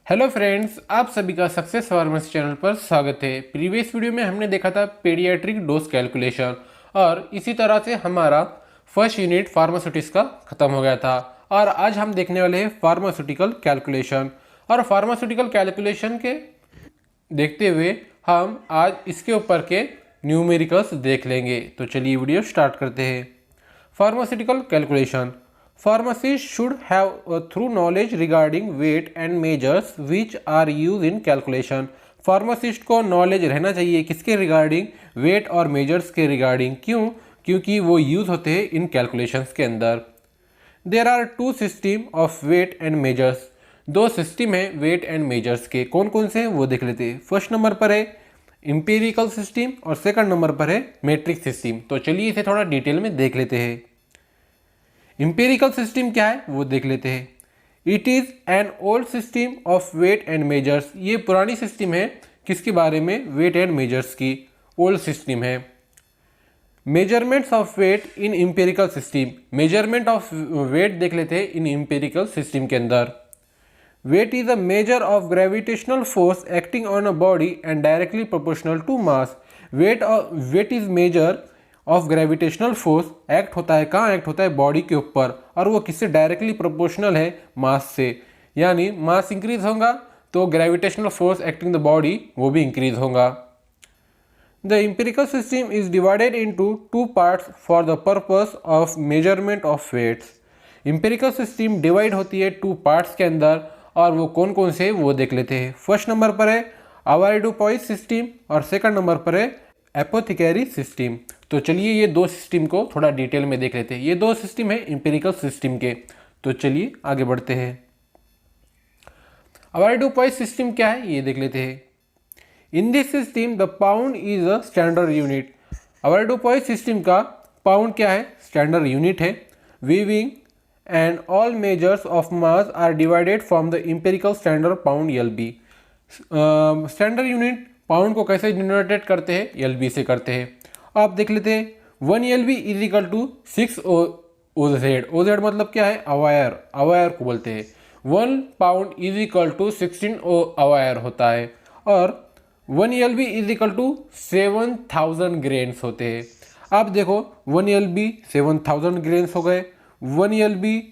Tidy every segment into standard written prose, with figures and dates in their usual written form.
Hello friends, आप सभी का सक्सेस फार्मेसी चैनल पर स्वागत है। प्रीवियस वीडियो में हमने देखा था पीडियाट्रिक डोज कैलकुलेशन और इसी तरह से हमारा फर्स्ट यूनिट फार्मास्यूटिक्स का खत्म हो गया था। और आज हम देखने वाले हैं फार्मास्यूटिकल कैलकुलेशन। और फार्मास्यूटिकल कैलकुलेशन के देखते हुए हम आज इसके ऊपर के न्यूमेरिकल्स देख लेंगे। तो चलिए वीडियो स्टार्ट करते हैं। Pharmaceutical calculation. Pharmacists should have a thorough knowledge regarding weight and measures which are used in calculation. Pharmacist को नॉलेज रहना चाहिए किसके रिगार्डिंग? वेट और मेजर्स के रिगार्डिंग। क्यों? क्योंकि वो यूज़ होते हैं इन कैलकुलेशंस के अंदर। There are two system of weight and measures. दो सिस्टम है वेट एंड मेजर्स के। कौन कौन से हैं वो देख लेते हैं। फर्स्ट नंबर पर है इंपेरिकल सिस्टम और सेकंड नंबर पर है मैट्रिक्स सिस्टम। तो चलिए इसे थोड़ा डिटेल में देख लेते हैं। इंपेरिकल सिस्टम क्या है वो देख लेते हैं। It is an old system of weight and measures. ये पुरानी सिस्टम है किसके बारे में? वेट एंड मेजर्स की ओल्ड सिस्टम है। Measurements of weight in imperial system. Measurement of weight देख लेते हैं इन इंपेरिकल सिस्टम के अंदर। Weight is a measure of gravitational force acting on a body and directly proportional to mass. Weight is measure of gravitational force act होता है कहाँ? Act होता है बॉडी के ऊपर और वो किससे? डायरेक्टली प्रोपोर्शनल है मास से। यानी मास इंक्रीज होगा तो gravitational force acting the body वो भी इंक्रीज होगा। The imperial system is divided into two parts for the purpose of measurement of weights. Imperial system divide होती है टू पार्ट्स के अंदर और वो कौन कौन से वो देख लेते हैं। फर्स्ट नंबर पर है अवाइडोपॉइस सिस्टम और सेकंड नंबर पर है एपोथिकेरी सिस्टम। तो चलिए ये दो सिस्टम को थोड़ा डिटेल में देख लेते हैं। ये दो सिस्टम है इंपेरिकल सिस्टम के। तो चलिए आगे बढ़ते हैं। अवाइडोपॉइस सिस्टम क्या है ये देख लेते हैं। In this system the pound is a standard unit. Avoirdupois system का पाउंड क्या है? स्टैंडर्ड यूनिट है। Weighing and all measures of mass are divided from the imperial standard pound LB। Standard unit pound को कैसे denotate करते हैं? LB से करते हैं। आप देख लेते हैं 1 LB is equal to 6 OZ। OZ मतलब क्या है? अवायर। अवायर को बोलते हैं। 1 पाउंड इज इक्वल टू 16 अवायर होता है और 1 LB is equal to 7000 grains होते हैं। आप देखो 1 LB 7000 ग्रेन्स हो गए, 1 LB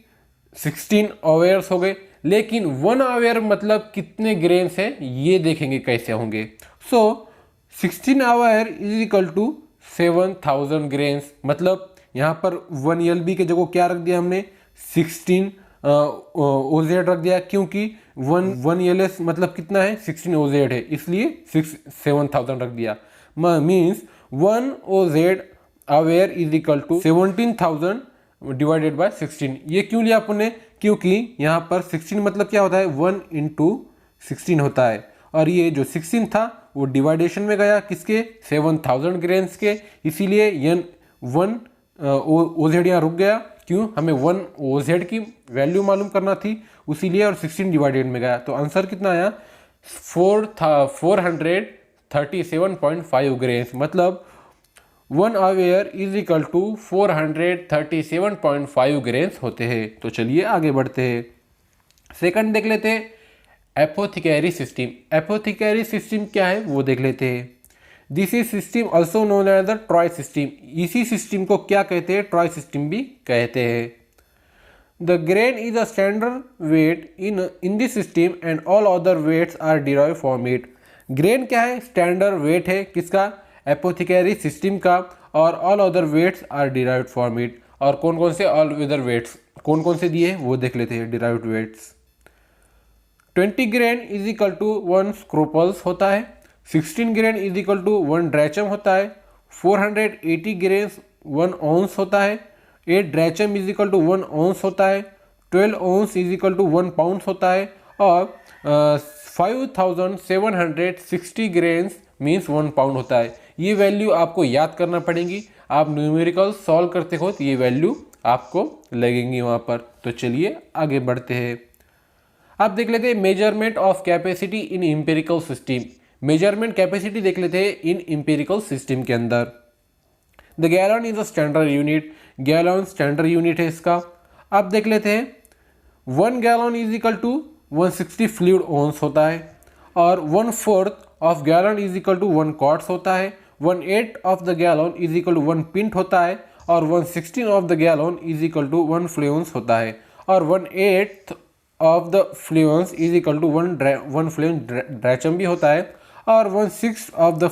16 अवेयर्स हो गए, लेकिन 1 अवेयर मतलब कितने ग्रेन्स है ये देखेंगे कैसे होंगे। सो 16 अवेयर इज इक्वल टू 7000 ग्रेन्स। मतलब यहाँ पर 1 LB के जगह क्या रख दिया हमने? 16 OZ रख दिया, क्योंकि 1 LS मतलब कितना है? 16 OZ है, इसलिए 7000 रख दिया। मीन्स 1 OZ अवेयर is equal to 17000 divided by 16। ये क्यों लिया आपने? क्योंकि यहाँ पर 16 मतलब क्या होता है? 1 इंटू 16 होता है और ये जो 16 था वो डिवाइडेशन में गया किसके? 7000 ग्रेन्स के, इसीलिए यन 1 OZ यहाँ रुक गया। क्यों? हमें 1 OZ की वैल्यू मालूम करना थी, उसीलिए, और 16 डिवाइडेड में गया। तो आंसर कितना आया? 437.5 ग्रेन्स। मतलब 1 अवेयर इज इक्वल टू 437.5 ग्रेन्स होते हैं। तो चलिए आगे बढ़ते हैं। सेकंड देख लेते हैं एपोथिकेरी सिस्टम। एपोथिकेरी सिस्टम क्या है वो देख लेते हैं। This is system also known as the troy system. इसी सिस्टम को क्या कहते हैं? ट्रॉय सिस्टम भी कहते हैं। The grain is a standard weight in this system and all other weights are derive from it. Grain क्या है? स्टैंडर्ड वेट है किसका? एपोथिकेरी सिस्टम का। और all other weights are derived from it. और कौन कौन से ऑल अदर वेट्स कौन कौन से दिए वो देख लेते हैं। Derived weights 20 grain is equal to 1 scruples होता है, 16 grain is equal to 1 drachm होता है, 480 ग्रेन 1 औंस होता है, 8 drachm is equal to 1 ounce होता है, 12 ounce is equal to 1 pound होता है और 5760 ग्रेन्स मीन्स 1 पाउंड होता है। ये वैल्यू आपको याद करना पड़ेगी। आप न्यूमेरिकल सॉल्व करते हो तो ये वैल्यू आपको लगेंगी वहाँ पर। तो चलिए आगे बढ़ते हैं। आप देख लेते हैं measurement of capacity in imperial system. Measurement capacity देख लेते हैं इन इंपेरिकल सिस्टम के अंदर। The gallon is a standard unit. Gallon standard unit है इसका। आप देख लेते हैं 1 gallon is equal to 160 fluid ounce होता है, और 1/4 of gallon is equal to 1 quarts होता है, 1/8 of the gallon is equal to 1 pint होता है, और 1/16 of the gallon is equal to 1 fluence होता है, और 1/8 of the fluence is equal to 1 fluence drachm भी होता है, और 1/6 of the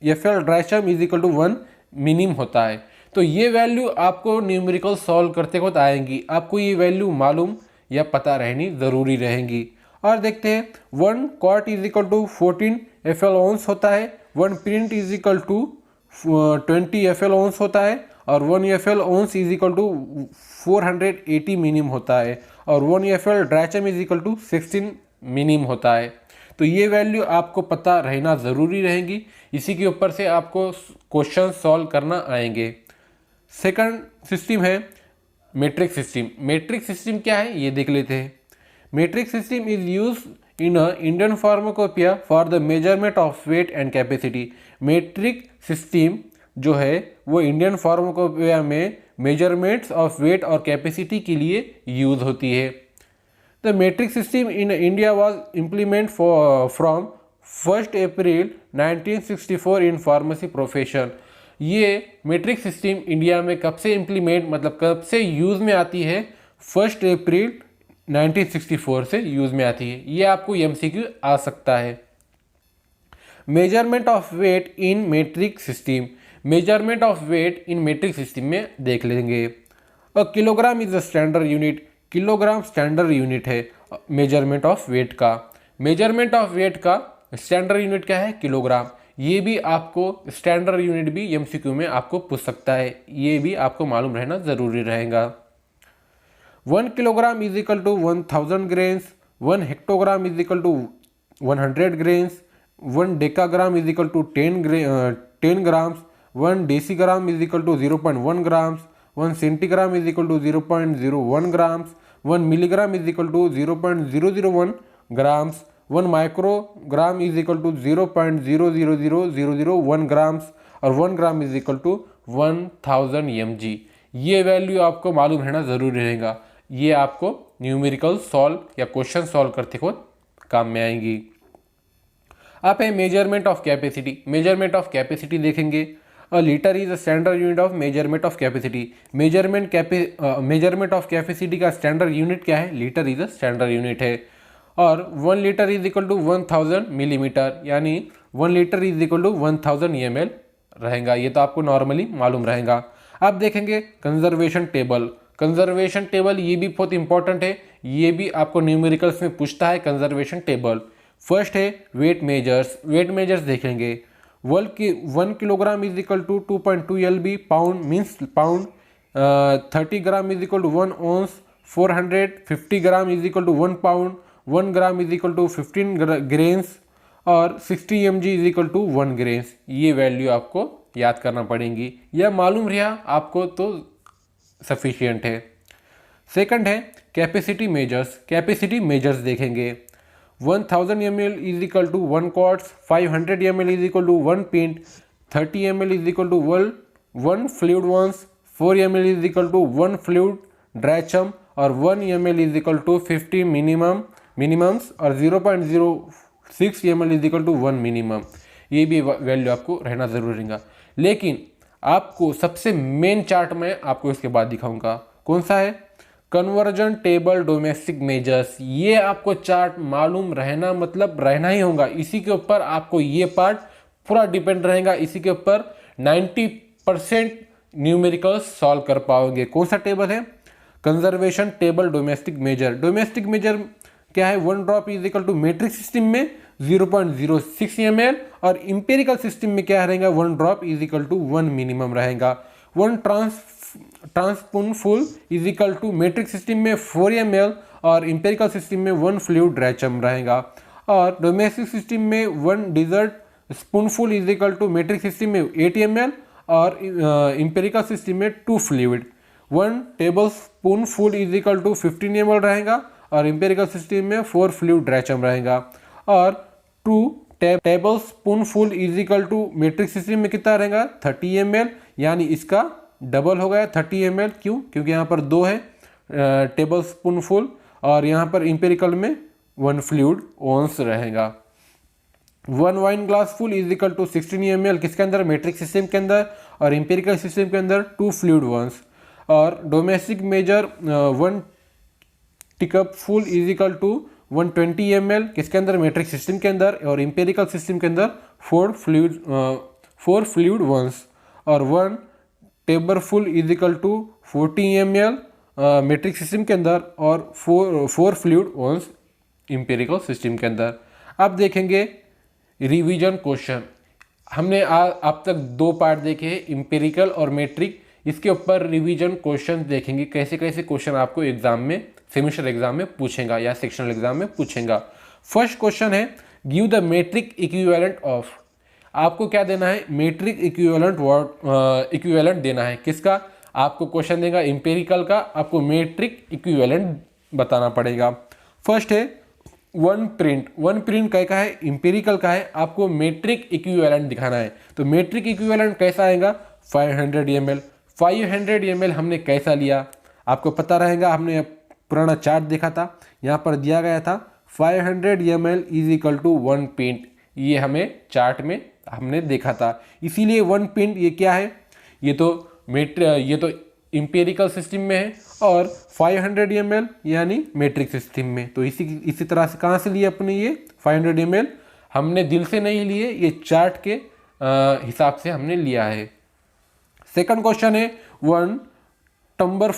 FL drachm is equal to 1 minim होता है। तो ये वैल्यू आपको न्यूमेरिकल सॉल्व करते वक्त आएंगी, आपको ये वैल्यू मालूम या पता रहनी ज़रूरी रहेंगी। और देखते हैं 1 quart is equal to 14 FL ounce होता है, 1 pint is equal to 20 FL ounce होता है, और 1 FL ounce is equal to 480 minim होता है, और 1 FL drachm is equal to 16 minim होता है। तो ये वैल्यू आपको पता रहना ज़रूरी रहेंगी, इसी के ऊपर से आपको क्वेश्चन सॉल्व करना आएंगे। सेकंड सिस्टम है मेट्रिक सिस्टम। मेट्रिक सिस्टम क्या है ये देख लेते हैं। Metric system is use in a Indian pharmacopoeia for the measurement of weight and capacity. Metric system जो है वो इंडियन फार्माकोपिया में मेजरमेंट्स ऑफ वेट और कैपेसिटी के लिए यूज होती है। The metric system in India was implement from 1 April 1964 in pharmacy profession. ये मेट्रिक सिस्टम इंडिया में कब से इम्प्लीमेंट मतलब कब से यूज़ में आती है? 1 अप्रैल 1964 से यूज़ में आती है। ये आपको एमसीक्यू आ सकता है। Measurement of weight in metric system. Measurement of weight in metric system में देख लेंगे। A kilogram is the standard unit. Kilogram standard unit है मेजरमेंट ऑफ वेट का। मेजरमेंट ऑफ वेट का स्टैंडर्ड यूनिट क्या है? किलोग्राम। ये भी आपको स्टैंडर्ड यूनिट भी एमसीक्यू में आपको पूछ सकता है, ये भी आपको मालूम रहना ज़रूरी रहेगा। 1 kilogram is equal to 1000 grains, 1 hectogram is equal to 100 grains, 1 decagram is equal to 10 grams, 1 decigram is equal to 0.1 grams, 1 centigram is equal to 0.01 grams, 1 milligram is equal to 0.001 grams, 1 microgram is equal to 0.000001 grams, और 1 gram is equal to 1000 mg। ये value आपको मालूम रहना ज़रूरी रहेगा, ये आपको numerical solve या क्वेश्चन सॉल्व करते वक्त काम में आएंगी। आप है measurement of capacity. Measurement of capacity देखेंगे। A litre is a standard unit of measurement of capacity. Measurement of capacity का स्टैंडर्ड यूनिट क्या है? Litre is a standard unit है। और 1 litre is equal to 1000 millimetre, यानी 1 litre is equal to 1000 ml रहेगा। ये तो आपको नॉर्मली मालूम रहेगा। आप देखेंगे कंजर्वेशन टेबल। कंजर्वेशन टेबल ये भी बहुत इंपॉर्टेंट है, ये भी आपको न्यूमेरिकल्स में पूछता है। कंजर्वेशन टेबल फर्स्ट है वेट मेजर्स। वेट मेजर्स देखेंगे। 1 kilogram is equal to 2.2 lb, pound means pound. 30 gram is equal to 1 ounce, 450 gram is equal to 1 pound, 1 gram is equal to 15 grains, और 60 mg is equal to 1 grains. ये value आपको याद करना पड़ेंगी, यह मालूम रहा आपको तो सफिशियंट है। सेकंड है कैपेसिटी मेजर्स। कैपेसिटी मेजर्स देखेंगे। 1000 ml is equal to 1 quarts, 500 ml is equal to 1 pint, 30 ml is equal to 1 fluid ounce, 4 ml is equal to 1 fluid drachm, और 1 ml is equal to 50 minimums, और 0.06 ml is equal to 1 minimum. ये भी value आपको रहना ज़रूरी रहेगा। लेकिन आपको सबसे मेन चार्ट में आपको इसके बाद दिखाऊंगा, कौन सा है? Conversion table domestic measures. ये आपको चार्ट मालूम रहना मतलब रहना ही होगा, इसी के ऊपर आपको ये पार्ट पूरा डिपेंड रहेगा, इसी के ऊपर 90% न्यूमेरिकल्स सॉल्व कर पाओगे। कौन सा टेबल है? Conservation table domestic measure. Domestic measure क्या है? 1 drop is equal to metric system में 0.06 ml, और इंपेरिकल सिस्टम में क्या रहेगा? 1 drop is equal to 1 minimum रहेगा। 1 teaspoonful is equal to metric system में 4 ml, और इंपेरिकल सिस्टम में 1 फ्लूइड ड्रैचम रहेगा। और डोमेस्टिक सिस्टम में 1 dessert spoonful is equal to metric system में 8 ml, और इंपेरिकल सिस्टम में 2 fluid. 1 table spoon full is equal to 15 ml रहेगा, और इंपेरिकल सिस्टम में 4 फ्लूइड ड्रैचम रहेगा। और 2 table spoon full is equal to metric system में कितना रहेगा? 30 ml, यानी इसका डबल हो गया 30 ml। क्यों? क्योंकि यहाँ पर 2 है टेबल स्पून फुल, और यहाँ पर इंपेरिकल में 1 फ्लूइड ओंस रहेगा। 1 wine glass full is equal to 16 ml किसके अंदर, मेट्रिक सिस्टम के अंदर, और इंपेरिकल सिस्टम के अंदर 2 फ्लूइड ओंस। और domestic measure 1 teacup full is equal to 120 ml किसके अंदर, मेट्रिक सिस्टम के अंदर, और इंपेरिकल सिस्टम के अंदर 4 फ्लूइड ओंस। और 1 tabor full is equal to 40 ml metric system के अंदर, और 4 फ्लूइड ओंस इंपेरिकल सिस्टम के अंदर। अब देखेंगे रिवीजन क्वेश्चन। हमने अब तक 2 पार्ट देखे हैं, इंपेरिकल और मेट्रिक। इसके ऊपर रिवीजन क्वेश्चन देखेंगे, कैसे कैसे क्वेश्चन आपको एग्जाम में, सेमेस्टर एग्जाम में पूछेगा या सेक्शनल एग्जाम में पूछेगा। फर्स्ट क्वेश्चन है, give the metric equivalent of. आपको क्या देना है, मेट्रिक इक्विवेलेंट देना है। किसका, आपको क्वेश्चन देगा इंपेरिकल का, आपको मेट्रिक इक्विवेलेंट बताना पड़ेगा। फर्स्ट है वन प्रिंट का है, इंपेरिकल का है, आपको मेट्रिक इक्विवेलेंट दिखाना है। तो मेट्रिक इक्विवेलेंट कैसा आएगा, 500 ml। 500 ml हमने कैसा लिया आपको पता रहेगा, हमने पुराना चार्ट देखा था, यहाँ पर दिया गया था 500 ml is equal to 1 pint. ये हमें चार्ट में हमने देखा था, इसीलिए 1 पिंट ये क्या है, ये तो इंपेरिकल सिस्टम में है, और 500 ml यानी मेट्रिक सिस्टम में। तो इसी तरह से कहाँ से लिए अपने ये 500 ml, हमने दिल से नहीं लिए, ये चार्ट के हिसाब से हमने लिया है। सेकंड क्वेश्चन है 1 टम्बर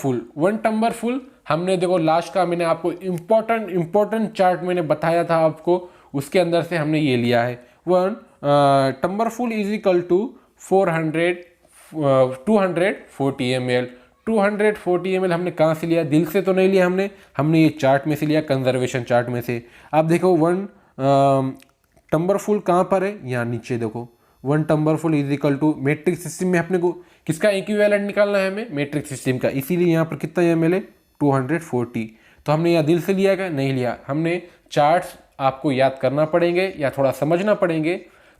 फुल। हमने देखो लास्ट का मैंने आपको इम्पोर्टेंट चार्ट मैंने बताया था आपको, उसके अंदर से हमने ये लिया है। 1 tumbler full is equal to 240 ml। 240 ml हमने कहाँ से लिया, दिल से तो नहीं लिया हमने ये चार्ट में से लिया, कंजर्वेशन चार्ट में से। आप देखो 1 टम्बर फुल कहाँ पर है, यहाँ नीचे देखो 1 tumbler full is equal to, metric system में अपने को किसका इक्विवेलेंट निकालना है, हमें मेट्रिक सिस्टम का, इसीलिए यहाँ पर कितना ml है 240। तो हमने यहाँ दिल से लिया क्या, नहीं लिया, हमने चार्ट्स आपको याद करना पड़ेंगे या थोड़ा समझना पड़ेंगे,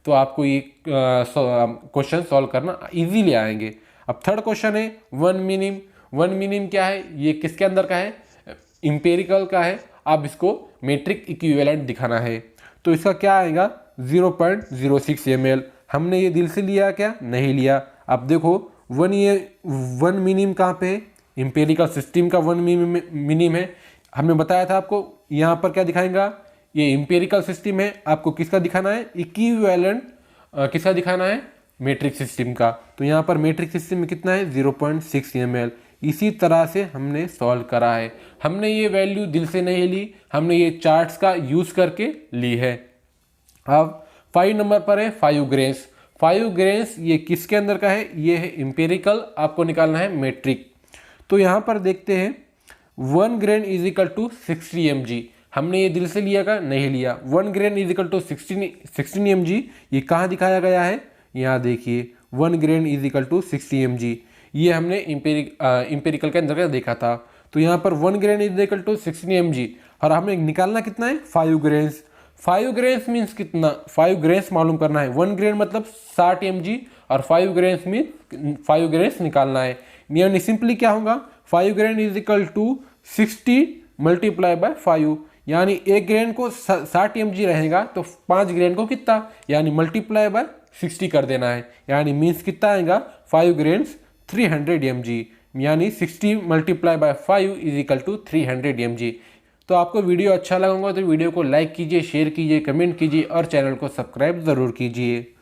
तो आपको ये क्वेश्चन सॉल्व करना इजीली आएंगे। अब थर्ड क्वेश्चन है 1 मिनिम क्या है, ये किसके अंदर का है, इंपेरिकल का है। अब इसको मेट्रिक इक्विवेलेंट दिखाना है, तो इसका क्या आएगा 0.06 ml। हमने ये दिल से लिया क्या, नहीं लिया। अब देखो 1 मिनिम कहाँ पे है, इंपेरिकल सिस्टम का 1 मिनिम है। हमने बताया था आपको, यहाँ पर क्या दिखाएगा, ये इंपेरिकल सिस्टम है, आपको किसका दिखाना है, इक्विवेलेंट किसका दिखाना है, मेट्रिक सिस्टम का। तो यहाँ पर मेट्रिक सिस्टम में कितना है 0.6 ml। इसी तरह से हमने सॉल्व करा है, हमने ये वैल्यू दिल से नहीं ली, हमने ये चार्ट्स का यूज करके ली है। अब 5 नंबर पर है 5 ग्रेन्स। 5 ग्रेन्स ये किसके अंदर का है, ये है इंपेरिकल, आपको निकालना है मेट्रिक। तो यहाँ पर देखते हैं 1 grain is equal to 60 mg। हमने ये दिल से लिया का, नहीं लिया। 1 grain is equal to 16 mg, ये कहाँ दिखाया गया है, यहाँ देखिए 1 grain is equal to 60 mg, ये हमने इंपेरिकल के अंदर का देखा था। तो यहाँ पर 1 grain is equal to 16 mg, और हमें निकालना कितना है 5 ग्रेन्स। 5 ग्रेन्स मीन्स कितना, 5 ग्रेन्स मालूम करना है। 1 ग्रेन मतलब 60 mg, और 5 ग्रेन्स मीन 5 ग्रेन्स निकालना है। यानी सिंपली क्या होगा, 5 grain is equal to 60 multiply by 5, यानी 1 ग्रेन को 60 mg रहेगा, तो 5 ग्रेन को कितना, यानी मल्टीप्लाई बाय 60 कर देना है, यानी मीन्स कितना आएगा 5 ग्रेन्स 300 mg, यानी 60 multiply by 5 is equal to 300 mg। तो आपको वीडियो अच्छा लगा होगा तो वीडियो को लाइक कीजिए, शेयर कीजिए, कमेंट कीजिए, और चैनल को सब्सक्राइब ज़रूर कीजिए।